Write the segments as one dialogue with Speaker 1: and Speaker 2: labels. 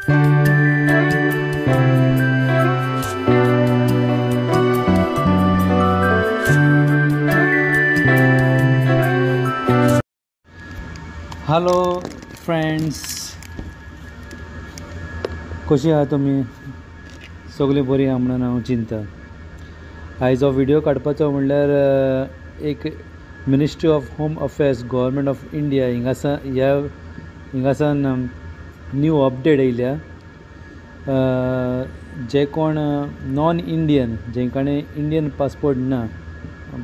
Speaker 1: Hello friends, कशी आहात तुमी? सगळीं बरी आहा म्हणून हांव चिंता. आयज हो व्हिडिओ काडपाचो म्हणल्यार एक ministry of home affairs government of India हिंगासान न्यू अपडेट येयल्या. जे कोण नॉन इंडियन, जेंकाणे इंडियन पासपोर्ट ना,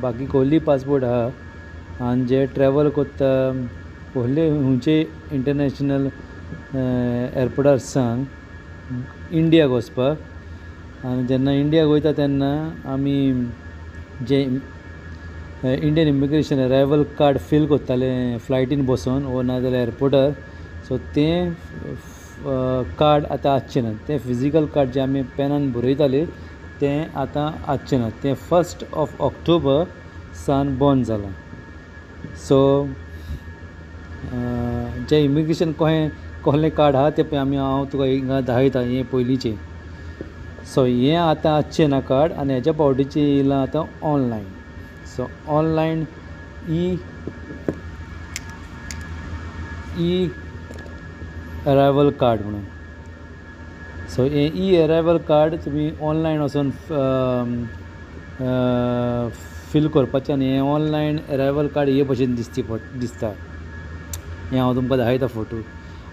Speaker 1: बाकी कसली पासपोर्ट आहा आनी जे ट्रॅवल करता पहले खंयचे इंटरनॅशनल एअरपोर्टार सांग इंडियाक वचपाक, आनी जेन्ना इंडियाक वयता तेन्ना आमी जे Indian immigration arrival card feel करताले फ्लायटीन बसून वो नाजाल्यार एअरपोर्टार, सो तें कार्ड आतां आसचें ना. तें फिजिकल कार्ड जे आमी पेनान बरयताले तें आतां आसचें ना. तें 1 ऑक्टोबर सान बंद जालां. सो जे इमिग्रेशन कसलें कार्ड आहा तें हांव तुका हिंगा दाखयता. हें पयलींचें. सो हें आतां आसचें ना कार्ड, आनी हेज्या पावटीचें येयलां आतां online. So online E arrival card म्हणून. सो हें ई अरायवल कार्ड तुमी ऑनलायन वचून फील करपाचें, आनी हें ऑनलायन अरायवल कार्ड हे भशेन दिसता. हें हांव तुमकां दाखयता फोटो,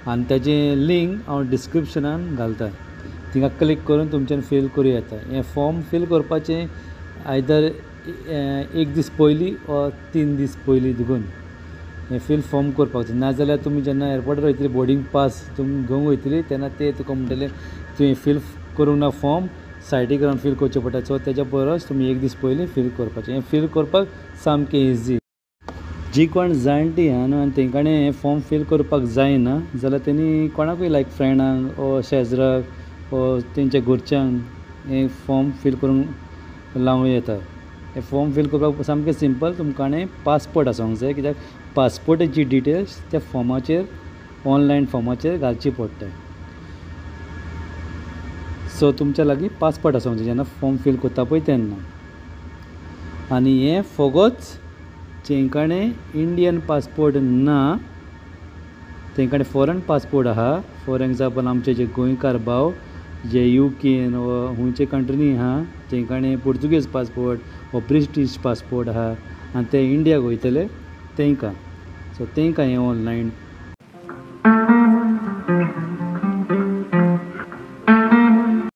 Speaker 1: आनी तेजें लिंक हांव डिस्क्रिप्शनान घालता. थिंगा क्लिक करून तुमच्यान फील करूं येता. हें फॉर्म फील करपाचें आयदर 1 दीस पयलीं वा 3 दीस पयलीं देखून हें फील फॉर्म करपाक. नाजाल्यार तुमी जेन्ना एअरपोर्टार वयतली बोर्डींग पास तुमी घेवंक वयतली तेन्ना ते तुका म्हणटले तुवें फील करूंक ना, फॉर्म सायडीक रावन फील करचें पडटा. सो तेज्या परस तुमी 1 दीस पयलीं फील करपाचें. हें फील करपाक सामकें इजी. जी कोण जाणटी आहा न्हू आनी तेंकाणें हें फॉर्म फील करपाक जायना जाल्यार तेणी कोणाकूय लायक फ्रेंडांक ओ शेजराक ओ तेंच्या घरच्यांक हें फॉर्म फील करूंक लावूं येता. हें फॉर्म फील करपाक सामकें सिंपल. तुमकां पासपोर्ट आसूंक जाय, कित्याक पासपोर्टाची डिटेल्स त्या फॉर्माचेर ऑनलायन फॉर्माचेर घालची पडटा. सो तुमच्या लागीं पासपोर्ट आसूंक जाय जेन्ना फॉर्म फील करता पळय तेन्ना. आनी हें फकत जेंकाणें इंडियन पासपोर्ट ना, तेंकाणें फॉरेन पासपोर्ट आहा. फॉर एग्जांपल आमचे जे गोंयकार भाव जे यूकेन वा खंयचे कंट्रीनी आहा, जेंकाणें पोर्तुगेज पासपोर्ट वा ब्रिटीश पासपोर्ट आहा आनी ते इंडियाक वयतले तेंकां. सो तेंकां हें ऑनलायन